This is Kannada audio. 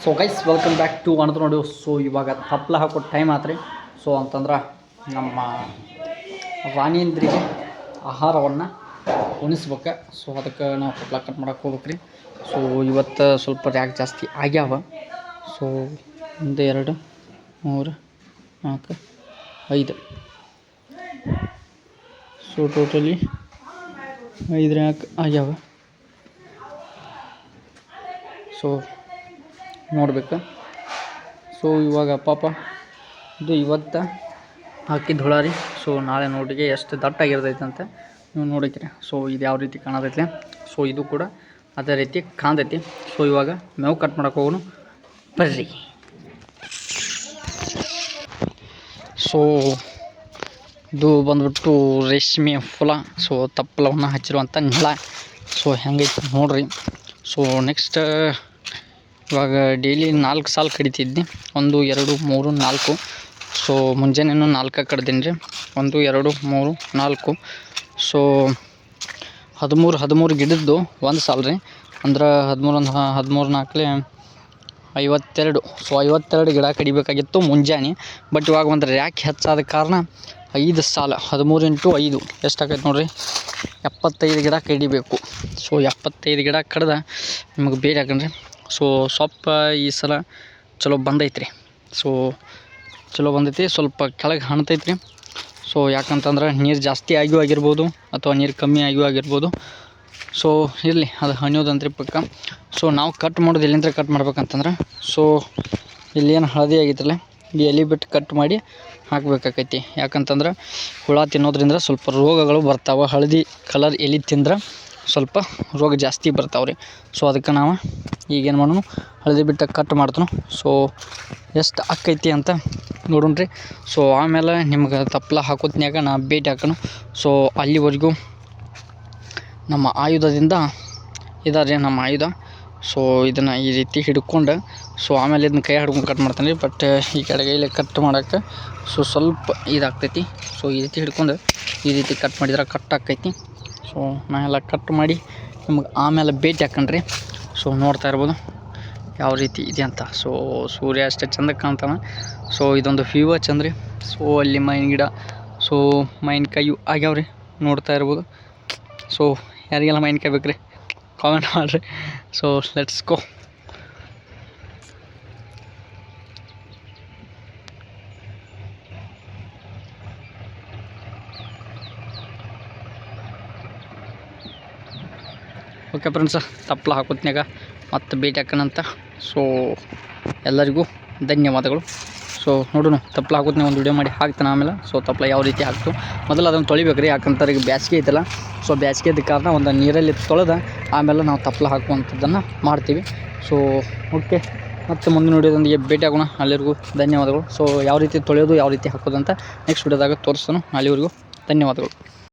So guys welcome back to another ನೋಡಿ. ಸೊ ಇವಾಗ ತಪ್ಪಲ ಹಾಕೋ ಟೈಮ್ ಆತ್ರಿ. ಸೊ ಅಂತಂದ್ರೆ ನಮ್ಮ ರಾಣಿಯಂದ್ರಿಗೆ ಆಹಾರವನ್ನು ಉಣಿಸ್ಬೇಕು. ಸೊ ಅದಕ್ಕೆ ನಾವು ತಪ್ಪಲ ಕಟ್ ಮಾಡೋಕೆ ಹೋಗ್ಬೇಕ್ರಿ. ಸೊ ಇವತ್ತು ಸ್ವಲ್ಪ ರ್ಯಾಕ್ ಜಾಸ್ತಿ ಆಗ್ಯಾವ. ಸೊ 1 2 3 4 5. ಸೊ ಟೋಟಲಿ 5 ರ್ಯಾಕ್ ಆಗ್ಯಾವ. ಸೊ ನೋಡ್ಬೇಕು. ಸೊ ಇವಾಗ ಪಾಪ ಇದು ಇವತ್ತು ಹಾಕಿದ ಹುಳ ರೀ. ಸೊ ನಾಳೆ ನೋಡಿಗೆ ಎಷ್ಟು ದಟ್ಟಾಗಿರ್ತೈತೆ ಅಂತ ನೀವು ನೋಡಿಕ್ರಿ. ಸೊ ಇದು ಯಾವ ರೀತಿ ಕಾಣತೈತಿ. ಸೊ ಇದು ಕೂಡ ಅದೇ ರೀತಿ ಕಾಣ್ತೈತಿ. ಸೊ ಇವಾಗ ಮೇವು ಕಟ್ ಮಾಡೋಕೆ ಹೋಗೋಣ ಬರ್ರಿ. ಸೊ ಇದು ಬಂದ್ಬಿಟ್ಟು ರೇಷ್ಮೆ ಹುಳ. ಸೊ ತಪ್ಪಲವನ್ನು ಹಚ್ಚಿರುವಂಥ ನೆಳ. ಸೊ ಹೆಂಗೈತಿ ನೋಡ್ರಿ. ಸೊ ನೆಕ್ಸ್ಟ್ ಇವಾಗ ಡೈಲಿ 4 ಸಾಲು ಕಡಿತಿದ್ದೆ. 1 2 3 4. ಸೊ ಮುಂಜಾನೆನೂ 4 ಕಡ್ದೀನಿ ರೀ. 1 2 3 4. ಸೊ 13 ಗಿಡದ್ದು ಒಂದು ಸಾಲು ರೀ. ಅಂದ್ರೆ 13 4 52. ಸೊ 52 ಗಿಡ ಕಡಿಬೇಕಾಗಿತ್ತು ಮುಂಜಾನೆ. ಬಟ್ ಇವಾಗ ಒಂದು ರ್ಯಾಕ್ ಹೆಚ್ಚಾದ ಕಾರಣ 5 ಸಾಲು 13 × 5 ಎಷ್ಟಾಗೈತೆ ನೋಡಿರಿ. 75 ಗಿಡ ಕಡಿಬೇಕು. ಸೊ 75 ಗಿಡ ಕಡ್ದ ನಿಮಗೆ ಬೇರೆ ಹಾಕಣ್ರಿ. ಸೊ ಸೊಪ್ಪ ಈ ಸಲ ಚಲೋ ಬಂದೈತ್ರಿ. ಸೊ ಚಲೋ ಬಂದೈತಿ. ಸ್ವಲ್ಪ ಕೆಳಗೆ ಹಣ್ತೈತ್ರಿ. ಸೊ ಯಾಕಂತಂದ್ರೆ ನೀರು ಜಾಸ್ತಿ ಆಗಿರ್ಬೋದು ಅಥವಾ ನೀರು ಕಮ್ಮಿ ಆಗಿರ್ಬೋದು. ಸೊ ಇರಲಿ, ಅದು ಹಣಿಯೋದಂತ್ರಿ ಪಕ್ಕ. ಸೊ ನಾವು ಕಟ್ ಮಾಡೋದು ಎಲ್ಲಿಂದ ಕಟ್ ಮಾಡ್ಬೇಕಂತಂದ್ರೆ, ಸೊ ಇಲ್ಲೇನು ಹಳದಿ ಆಗಿತ್ತಲ್ಲ, ಈ ಎಲೆ ಬಿಟ್ಟು ಕಟ್ ಮಾಡಿ ಹಾಕಬೇಕಾಕೈತಿ. ಯಾಕಂತಂದ್ರೆ ಹುಳ ತಿನ್ನೋದ್ರಿಂದ ಸ್ವಲ್ಪ ರೋಗಗಳು ಬರ್ತಾವೆ. ಹಳದಿ ಕಲರ್ ಎಲೆ ತಿಂದ್ರೆ ಸ್ವಲ್ಪ ರೋಗ ಜಾಸ್ತಿ ಬರ್ತಾವೆ ರೀ. ಸೊ ಅದಕ್ಕೆ ನಾವು ಈಗೇನು ಮಾಡೋಣ, ಹಳದಿ ಬಿಟ್ಟು ಕಟ್ ಮಾಡ್ತಾನು. ಸೊ ಎಷ್ಟು ಆಕೈತಿ ಅಂತ ನೋಡೋಣ್ರಿ. ಸೊ ಆಮೇಲೆ ನಿಮ್ಗೆ ತಪ್ಪಲ ಹಾಕೋತ್ನ್ಯಾಗ ನಾ ಭೇಟಿ ಹಾಕೋಣ. ಸೊ ಅಲ್ಲಿವರೆಗೂ ನಮ್ಮ ಆಯುಧದಿಂದ ಇದಾರೆ ನಮ್ಮ ಆಯುಧ. ಸೊ ಇದನ್ನು ಈ ರೀತಿ ಹಿಡ್ಕೊಂಡು, ಸೊ ಆಮೇಲೆ ಇದನ್ನ ಕೈ ಹಿಡ್ಕೊಂಡು ಕಟ್ ಮಾಡ್ತಾನೆ ರೀ. ಬಟ್ ಈ ಕಡೆಗೈಲಿ ಕಟ್ ಮಾಡೋಕ್ಕೆ ಸೊ ಸ್ವಲ್ಪ ಇದಾಗ್ತೈತಿ. ಸೊ ಈ ರೀತಿ ಹಿಡ್ಕೊಂಡು ಈ ರೀತಿ ಕಟ್ ಮಾಡಿದ್ರೆ ಕಟ್ ಆಕೈತಿ. ಸೊ ನಾ ಎಲ್ಲ ಕಟ್ ಮಾಡಿ ನಿಮ್ಗೆ ಆಮೇಲೆ ಭೇಟಿ ಹಾಕಣ್ರಿ. ಸೊ ನೋಡ್ತಾ ಇರ್ಬೋದು ಯಾವ ರೀತಿ ಇದೆ ಅಂತ. ಸೊ ಸೂರ್ಯ ಅಷ್ಟೇ ಚಂದ ಕಾಣ್ತಾನೆ. ಸೊ ಇದೊಂದು ವ್ಯೂವ ಚಂದ್ರಿ. ಸೊ ಅಲ್ಲಿ ಮಾವಿನ ಗಿಡ, ಸೊ ಮಾವಿನಕಾಯಿ ಆಗ್ಯಾವ್ರಿ, ನೋಡ್ತಾ ಇರ್ಬೋದು. ಸೊ ಯಾರಿಗೆಲ್ಲ ಮಾವಿನಕಾಯಿ ಬೇಕು ರೀ ಕಾಮೆಂಟ್ ಮಾಡಿರಿ. So let's go. Okay friends, ತಪ್ಪಲ ಹಾಕೋತ್ನ್ಯಾಗ ಮತ್ತೆ ಭೇಟಿ ಹಾಕೋಣಂತ. ಸೊ ಎಲ್ಲರಿಗೂ ಧನ್ಯವಾದಗಳು. ಸೊ ನೋಡೋಣ, ತಪ್ಪಲ ಹಾಕೋತ್ನಾಗ ಒಂದು ವಿಡಿಯೋ ಮಾಡಿ ಹಾಕ್ತಾನೆ ಆಮೇಲೆ. ಸೊ ತಪ್ಪಲ ಯಾವ ರೀತಿ ಹಾಕ್ತು ಮೊದಲು ಅದನ್ನು ತೊಳಿಬೇಕು ರೀ. ಯಾಕಂತಾರೆ ಈಗ ಬೇಸಿಗೆ ಐತಲ್ಲ. ಸೊ ಬೇಸಿಗೆ ಇದ್ದ ಕಾರಣ ಒಂದು ನೀರಲ್ಲಿ ತೊಳೆದ ಆಮೇಲೆ ನಾವು ತಪ್ಪಲ ಹಾಕುವಂಥದ್ದನ್ನು ಮಾಡ್ತೀವಿ. ಸೊ ಓಕೆ, ಮತ್ತು ಮುಂದಿನ ವಿಡಿಯೋದೊಂದಿಗೆ ಭೇಟಿ ಆಗೋಣ. ಅಲ್ಲಿವರೆಗೂ ಧನ್ಯವಾದಗಳು. ಸೊ ಯಾವ ರೀತಿ ತೊಳೆಯೋದು, ಯಾವ ರೀತಿ ಹಾಕೋದು ಅಂತ ನೆಕ್ಸ್ಟ್ ವಿಡಿಯೋದಾಗ ತೋರಿಸ್ತಾನು. ಅಲ್ಲಿವರೆಗೂ ಧನ್ಯವಾದಗಳು.